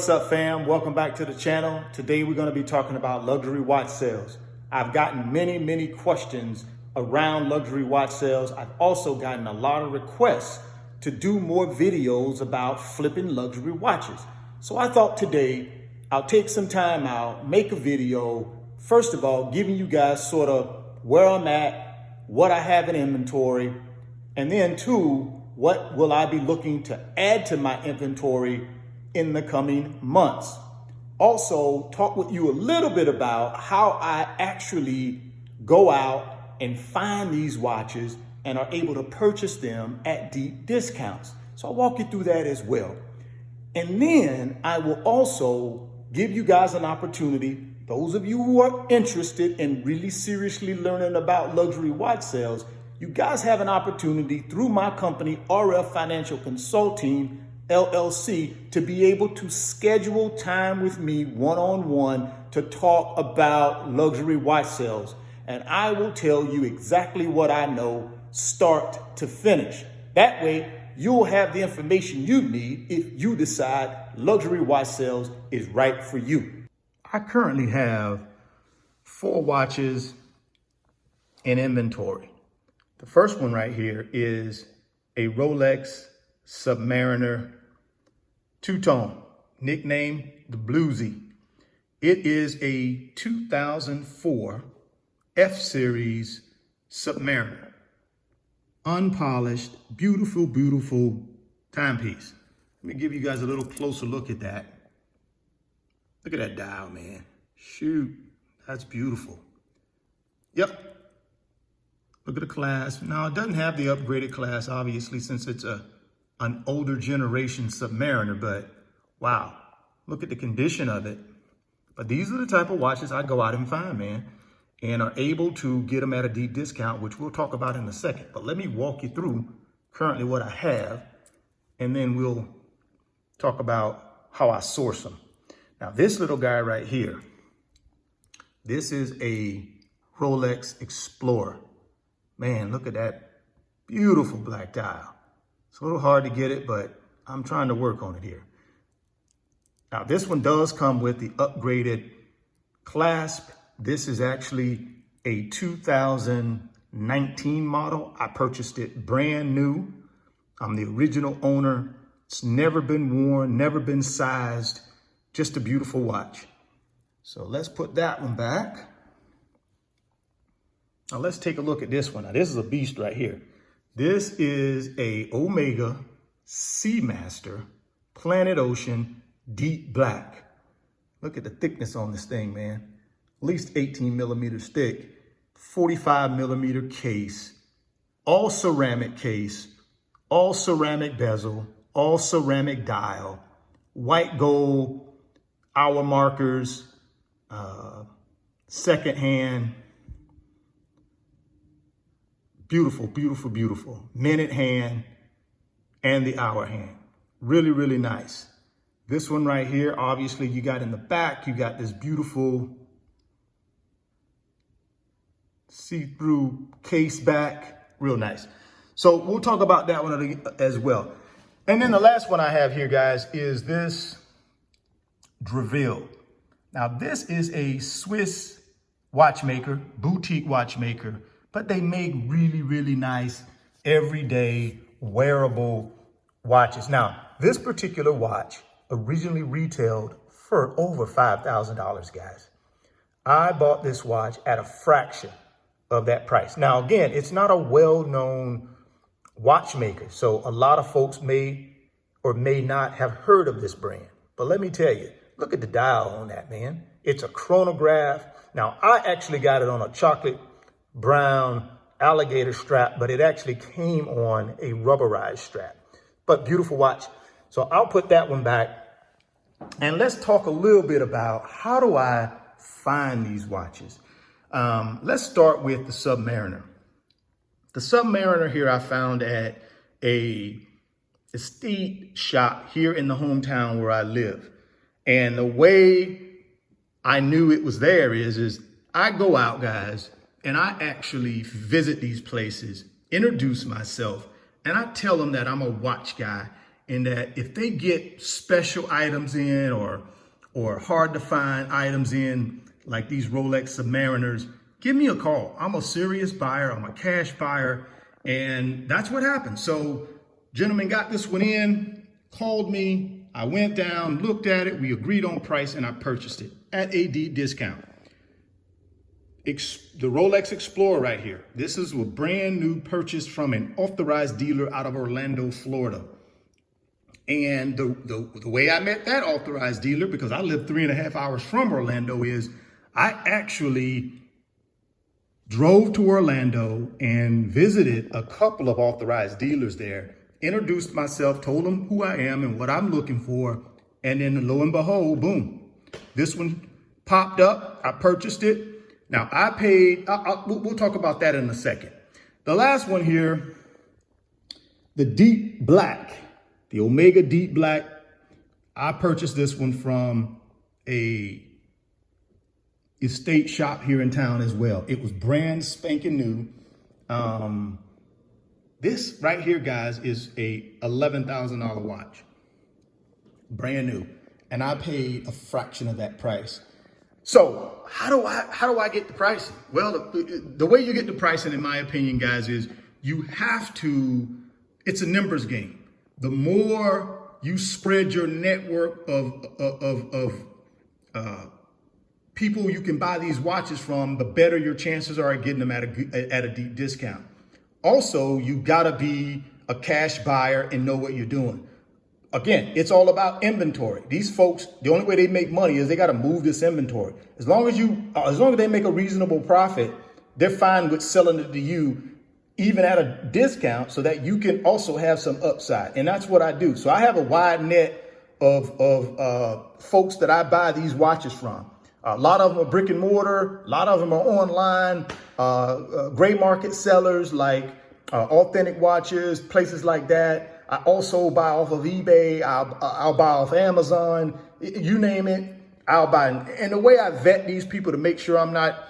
what's up, fam? Welcome back to the channel. Today we're going to be talking about luxury watch sales. I've gotten many questions around luxury watch sales. I've also gotten a lot of requests to do more videos about flipping luxury watches. So I thought today I'll take some time out, make a video, first of all, giving you guys sort of where I'm at, what I have in inventory, and then two, what will I be looking to add to my inventory in the coming months. Also, talk with you a little bit about how I actually go out and find these watches and are able to purchase them at deep discounts. So I'll walk you through that as well. And then I will also give you guys an opportunity, those of you who are interested in really seriously learning about luxury watch sales, you guys have an opportunity through my company, Financial Consulting LLC, to be able to schedule time with me one-on-one to talk about luxury watch sales. And I will tell you exactly what I know, start to finish. That way, you'll have the information you need if you decide luxury watch sales is right for you. I currently have 4 watches in inventory. The first one right here is a Rolex Submariner two-tone, nicknamed the Bluesy. It is a 2004 F-Series Submariner. Unpolished, beautiful timepiece. Let me give you guys a little closer look at that. Look at that dial, man. Shoot, that's beautiful. Yep. Look at the class. Now, it doesn't have the upgraded class, obviously, since it's an older generation Submariner, but wow, look at the condition of it. But these are the type of watches I go out and find, man, and are able to get them at a deep discount, which we'll talk about in a second. But let me walk you through currently what I have, and then we'll talk about how I source them. Now, this little guy right here, this is a Rolex Explorer. Man, look at that beautiful black dial. It's a little hard to get it, but I'm trying to work on it here. Now, this one does come with the upgraded clasp. This is actually a 2019 model. I purchased it brand new. I'm the original owner. It's never been worn, never been sized. Just a beautiful watch. So let's put that one back. Now let's take a look at this one. Now this is a beast right here. This is a Omega Seamaster Planet Ocean Deep Black. Look at the thickness on this thing, man. At least 18 millimeters thick, 45 millimeter case, all ceramic case, all ceramic bezel, all ceramic dial, white gold, hour markers, second hand. Beautiful. Minute hand and the hour hand. Really nice. This one right here, obviously you got in the back, you got this beautiful see-through case back. Real nice. So we'll talk about that one as well. And then the last one I have here, guys, is this Dreville. Now this is a Swiss watchmaker, boutique watchmaker, but they make really nice, everyday, wearable watches. Now, this particular watch originally retailed for over $5,000, guys. I bought this watch at a fraction of that price. Now, again, it's not a well-known watchmaker, so a lot of folks may or may not have heard of this brand. But let me tell you, look at the dial on that, man. It's a chronograph. Now, I actually got it on a chocolate brown alligator strap, but it actually came on a rubberized strap. But beautiful watch. So I'll put that one back. And let's talk a little bit about how do I find these watches. Let's start with the Submariner. The Submariner here I found at a estate shop here in the hometown where I live. And the way I knew it was there is I go out, guys, and I actually visit these places, introduce myself, and I tell them that I'm a watch guy in that if they get special items in or hard to find items in, like these Rolex Submariners, give me a call. I'm a serious buyer. I'm a cash buyer. And that's what happened. So gentleman got this one in, called me. I went down, looked at it. We agreed on price and I purchased it at a deep discount. The Rolex Explorer right here. This is a brand new purchase from an authorized dealer out of Orlando, Florida. And the way I met that authorized dealer, because I live 3.5 hours from Orlando, is I actually drove to Orlando and visited a couple of authorized dealers there, introduced myself, told them who I am and what I'm looking for. And then lo and behold, boom, this one popped up. I purchased it. Now I paid, we'll talk about that in a second. The last one here, the Deep Black, the Omega Deep Black. I purchased this one from a estate shop here in town as well. It was brand spanking new. This right here, guys, is a $11,000 watch, brand new. And I paid a fraction of that price. So how do I get the pricing? Well, the way you get the pricing, in my opinion, guys, is you have to, it's a numbers game. The more you spread your network of people you can buy these watches from, the better your chances are at getting them at a deep discount. Also, you gotta be a cash buyer and know what you're doing. Again, it's all about inventory. These folks, the only way they make money is they got to move this inventory. As long as they make a reasonable profit, they're fine with selling it to you, even at a discount, so that you can also have some upside. And that's what I do. So I have a wide net of folks that I buy these watches from. A lot of them are brick and mortar. A lot of them are online, gray market sellers like Authentic Watches, places like that. I also buy off of eBay. I'll buy off Amazon. You name it, I'll buy. And the way I vet these people to make sure I'm not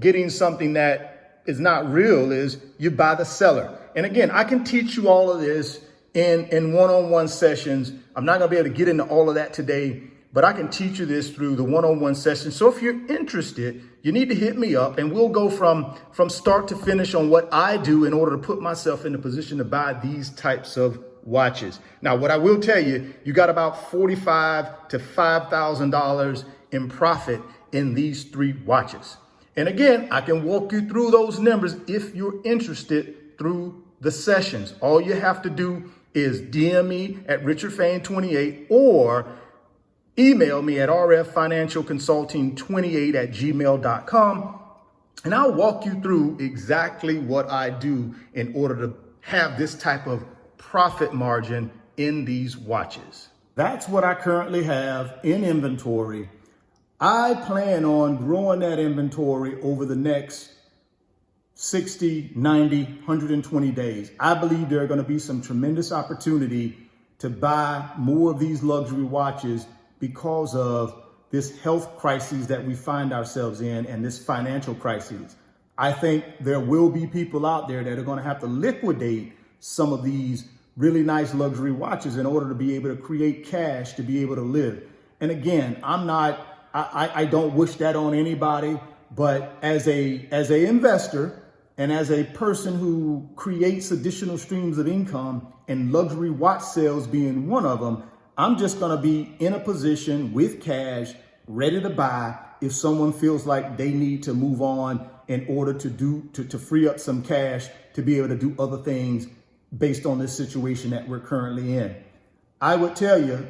getting something that is not real is you buy the seller. And again, I can teach you all of this in one-on-one sessions. I'm not going to be able to get into all of that today, but I can teach you this through the one-on-one session. So if you're interested, you need to hit me up and we'll go from start to finish on what I do in order to put myself in a position to buy these types of watches. Now, what I will tell you, you got about $4,500 to $5,000 in profit in these 3 watches. And again, I can walk you through those numbers if you're interested through the sessions. All you have to do is DM me at RichardFain28 or email me at rffinancialconsulting28@gmail.com, and I'll walk you through exactly what I do in order to have this type of profit margin in these watches. That's what I currently have in inventory. I plan on growing that inventory over the next 60, 90, 120 days. I believe there are going to be some tremendous opportunity to buy more of these luxury watches because of this health crisis that we find ourselves in and this financial crisis. I think there will be people out there that are going to have to liquidate some of these really nice luxury watches in order to be able to create cash to be able to live. And again, I don't wish that on anybody, but as a investor and as a person who creates additional streams of income, and luxury watch sales being one of them, I'm just going to be in a position with cash, ready to buy if someone feels like they need to move on in order to free up some cash to be able to do other things based on this situation that we're currently in. I would tell you,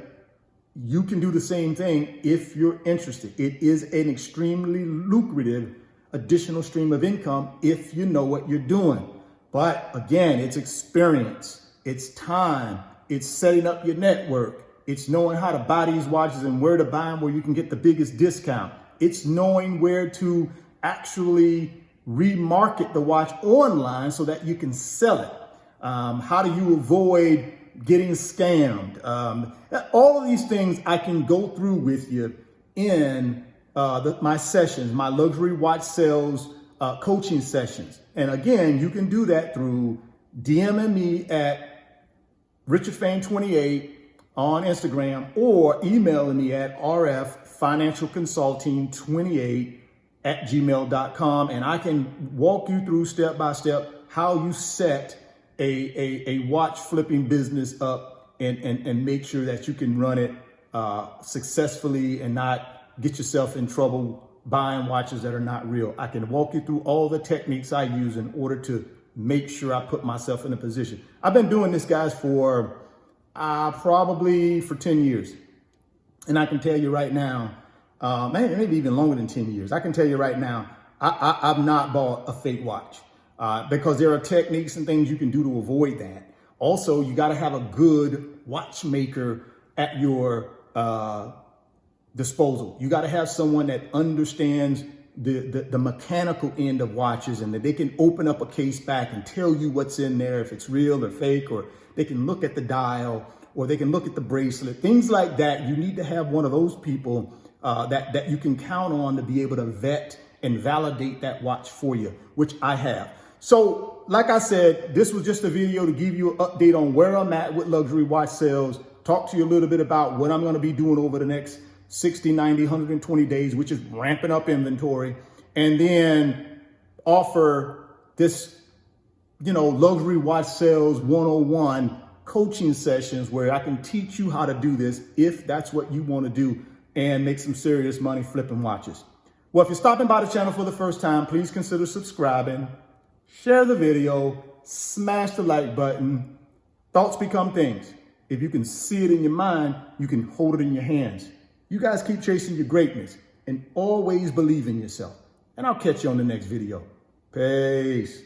you can do the same thing if you're interested. It is an extremely lucrative additional stream of income if you know what you're doing. But again, it's experience, it's time, it's setting up your network. It's knowing how to buy these watches and where to buy them where you can get the biggest discount. It's knowing where to actually remarket the watch online so that you can sell it. How do you avoid getting scammed? All of these things I can go through with you in my sessions, my luxury watch sales coaching sessions. And again, you can do that through DMing me at RichardFan28 on Instagram, or emailing me at rffinancialconsulting28@gmail.com, and I can walk you through step by step how you set a watch flipping business up and make sure that you can run it successfully and not get yourself in trouble buying watches that are not real. I can walk you through all the techniques I use in order to make sure I put myself in a position. I've been doing this, guys, for probably for 10 years. And I can tell you right now, maybe even longer than 10 years. I can tell you right now, I've not bought a fake watch because there are techniques and things you can do to avoid that. Also, you got to have a good watchmaker at your disposal. You got to have someone that understands the mechanical end of watches, and that they can open up a case back and tell you what's in there, if it's real or fake, or they can look at the dial, or they can look at the bracelet, things like that. You need to have one of those people that you can count on to be able to vet and validate that watch for you, which I have. So like I said, this was just a video to give you an update on where I'm at with luxury watch sales, talk to you a little bit about what I'm going to be doing over the next 60, 90, 120 days, which is ramping up inventory, and then offer this, luxury watch sales 101 coaching sessions where I can teach you how to do this if that's what you want to do and make some serious money flipping watches. Well, if you're stopping by the channel for the first time, please consider subscribing, share the video, smash the like button. Thoughts become things. If you can see it in your mind, you can hold it in your hands. You guys keep chasing your greatness and always believe in yourself. And I'll catch you on the next video. Peace.